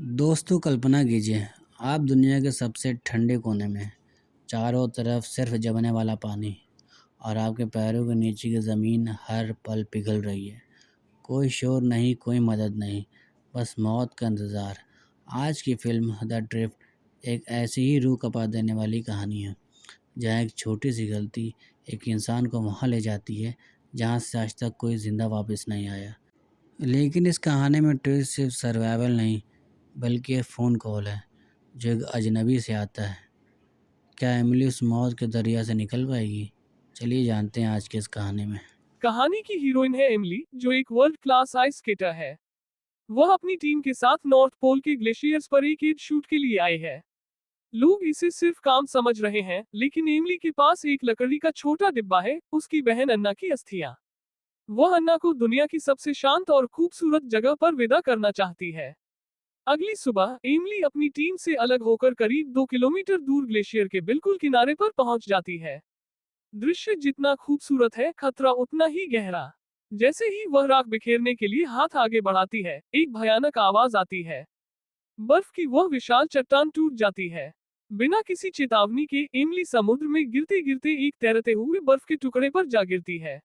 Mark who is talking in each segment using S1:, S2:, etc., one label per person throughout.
S1: दोस्तों कल्पना कीजिए, आप दुनिया के सबसे ठंडे कोने में, चारों तरफ सिर्फ जमने वाला पानी और आपके पैरों के नीचे की ज़मीन हर पल पिघल रही है। कोई शोर नहीं, कोई मदद नहीं, बस मौत का इंतज़ार। आज की फ़िल्म द ड्रिफ्ट एक ऐसी ही रूह कँपा देने वाली कहानी है, जहाँ एक छोटी सी गलती एक इंसान को वहाँ ले जाती है, जहाँ से आज तक कोई ज़िंदा वापस नहीं आया। लेकिन इस कहानी में ट्विस्ट सिर्फ सर्वाइवल नहीं, बल्कि एक फ़ोन कॉल है जो एक अजनबी से आता है। क्या एमिली उस मौत के दरिया से निकल पाएगी? चलिए जानते हैं आज की इस कहानी में।
S2: कहानी की हीरोइन है एमिली, जो एक वर्ल्ड क्लास आइस स्केटर है। वह अपनी टीम के साथ नॉर्थ पोल के ग्लेशियर्स पर एक ईद शूट के लिए आई है। लोग इसे सिर्फ काम समझ रहे हैं, लेकिन एमिली के पास एक लकड़ी का छोटा डिब्बा है, उसकी बहन अन्ना की अस्थियां। वह अन्ना को दुनिया की सबसे शांत और खूबसूरत जगह पर विदा करना चाहती है। अगली सुबह एमिली अपनी टीम से अलग होकर करीब 2 किलोमीटर दूर ग्लेशियर के बिल्कुल किनारे पर पहुंच जाती है। दृश्य जितना खूबसूरत है, खतरा उतना ही गहरा। जैसे ही वह राख बिखेरने के लिए हाथ आगे बढ़ाती है, एक भयानक आवाज आती है। बर्फ की वह विशाल चट्टान टूट जाती है। बिना किसी चेतावनी के एमिली समुद्र में गिरते गिरते एक तैरते हुए बर्फ के टुकड़े पर जा गिरती है।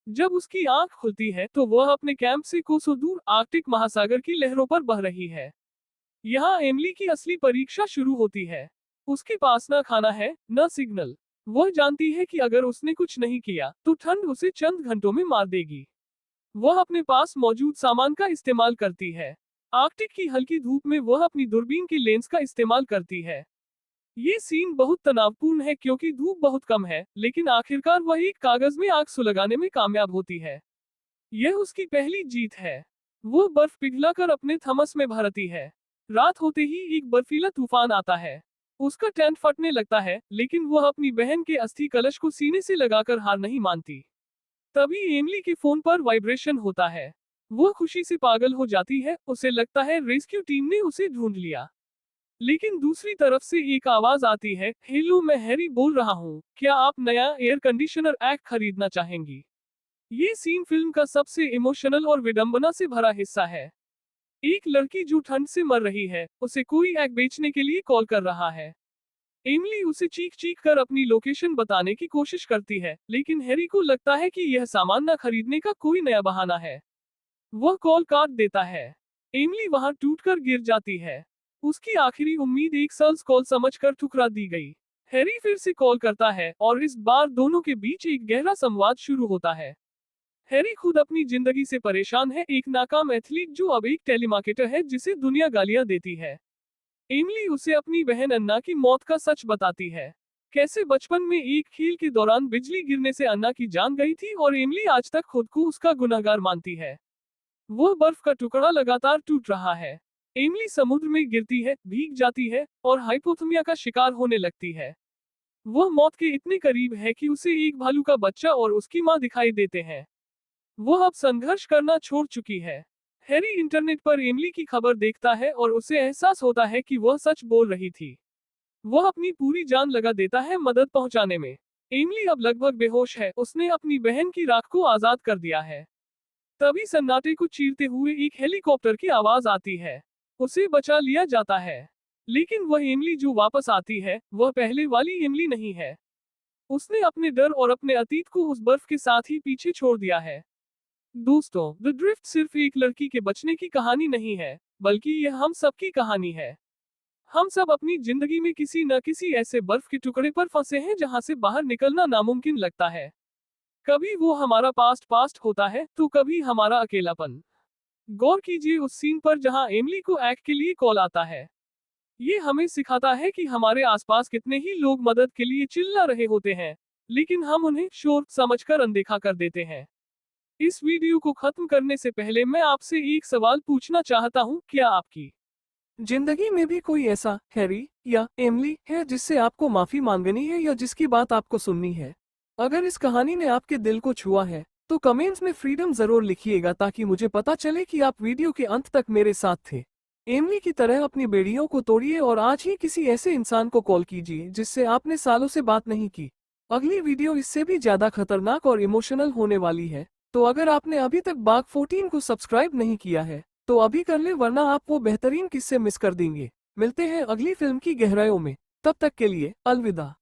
S2: जब उसकी आंख खुलती है तो वह अपने कैंप से कोसों दूर आर्कटिक महासागर की लहरों पर बह रही है। यहाँ एमिली की असली परीक्षा शुरू होती है। उसके पास न खाना है, न सिग्नल। वह जानती है कि अगर उसने कुछ नहीं किया तो ठंड उसे चंद घंटों में मार देगी। वह अपने पास मौजूद सामान का इस्तेमाल करती है। आर्कटिक की हल्की धूप में वह अपनी दूरबीन के लेंस का इस्तेमाल करती है। ये सीन बहुत तनावपूर्ण है क्योंकि धूप बहुत कम है, लेकिन आखिरकार वह एक कागज में आग सुलगाने में कामयाब होती है। यह उसकी पहली जीत है। वह बर्फ पिघलाकर अपने थमस में भरती है। रात होते ही एक बर्फीला तूफान आता है। उसका टेंट फटने लगता है, लेकिन वह अपनी बहन के अस्थि कलश को सीने से लगाकर हार नहीं मानती। तभी एमिली के फोन पर वाइब्रेशन होता है। वह खुशी से पागल हो जाती है, उसे लगता है रेस्क्यू टीम ने उसे ढूंढ लिया। लेकिन दूसरी तरफ से एक आवाज आती है, हेलो, मैं हैरी बोल रहा हूँ, क्या आप नया एयर कंडीशनर एक्ट खरीदना चाहेंगी? ये सीन फिल्म का सबसे इमोशनल और विडंबना से भरा हिस्सा है। एक लड़की जो ठंड से मर रही है, उसे कोई एग बेचने के लिए कॉल कर रहा है। एमिली उसे चीख चीख कर अपनी लोकेशन बताने की कोशिश करती है, लेकिन हैरी को लगता है कि यह सामान न खरीदने का कोई नया बहाना है। वह कॉल काट देता है। एमिली वहां टूटकर गिर जाती है। उसकी आखिरी उम्मीद एक सेल्स कॉल समझकर ठुकरा दी गई। हैरी फिर से कॉल करता है और इस बार दोनों के बीच एक गहरा संवाद शुरू होता है। हैरी खुद अपनी जिंदगी से परेशान है, एक नाकाम एथलीट जो अब एक टेलीमार्केटर है जिसे दुनिया गालियां देती है। एमिली उसे अपनी बहन अन्ना की मौत का सच बताती है। कैसे बचपन में एक खेल के दौरान बिजली गिरने से अन्ना की जान गई थी और एमिली आज तक खुद को उसका गुनहगार मानती है। वह बर्फ का टुकड़ा लगातार टूट रहा है। एमिली समुद्र में गिरती है, भीग जाती है और हाइपोथर्मिया का शिकार होने लगती है। वह मौत के इतने करीब है कि उसे एक भालू का बच्चा और उसकी मां दिखाई देते हैं। वह अब संघर्ष करना छोड़ चुकी है। हैरी इंटरनेट पर एमिली की खबर देखता है और उसे एहसास होता है कि वह सच बोल रही थी। वह अपनी पूरी जान लगा देता है मदद पहुंचाने में। एमिली अब लगभग बेहोश है, उसने अपनी बहन की राख को आजाद कर दिया है। तभी सन्नाटे को चीरते हुए एक हेलीकॉप्टर की आवाज आती है। उसे बचा लिया जाता है। लेकिन वह एमिली जो वापस आती है, वह पहले वाली एमिली नहीं है। उसने अपने डर और अपने अतीत को उस बर्फ के साथ ही पीछे छोड़ दिया है। दोस्तों, द ड्रिफ्ट सिर्फ एक लड़की के बचने की कहानी नहीं है, बल्कि यह हम सबकी कहानी है। हम सब अपनी जिंदगी में किसी न किसी ऐसे बर्फ के टुकड़े पर फंसे हैं जहां से बाहर निकलना नामुमकिन लगता है। कभी वो हमारा पास्ट पास्ट होता है, तो कभी हमारा अकेलापन। गौर कीजिए उस सीन पर जहां एमिली को एक्ट के लिए कॉल आता है। ये हमें सिखाता है कि हमारे आसपास कितने ही लोग मदद के लिए चिल्ला रहे होते हैं, लेकिन हम उन्हें शोर समझकर अनदेखा कर देते हैं। इस वीडियो को खत्म करने से पहले मैं आपसे एक सवाल पूछना चाहता हूँ, क्या आपकी जिंदगी में भी कोई ऐसा हैरी या एमिली है जिससे आपको माफी मांगनी है या जिसकी बात आपको सुननी है? अगर इस कहानी ने आपके दिल को छुआ है, तो कमेंट्स में फ्रीडम जरूर लिखिएगा ताकि मुझे पता चले कि आप वीडियो के अंत तक मेरे साथ थे। एमिली की तरह अपनी बेड़ियों को तोड़िए और आज ही किसी ऐसे इंसान को कॉल कीजिए जिससे आपने सालों से बात नहीं की। अगली वीडियो इससे भी ज्यादा खतरनाक और इमोशनल होने वाली है। तो अगर आपने अभी तक बाग 14 को सब्सक्राइब नहीं किया है, तो अभी कर ले वरना आप वो बेहतरीन किस्से मिस कर देंगे। मिलते हैं अगली फिल्म की गहराइयों में, तब तक के लिए अलविदा।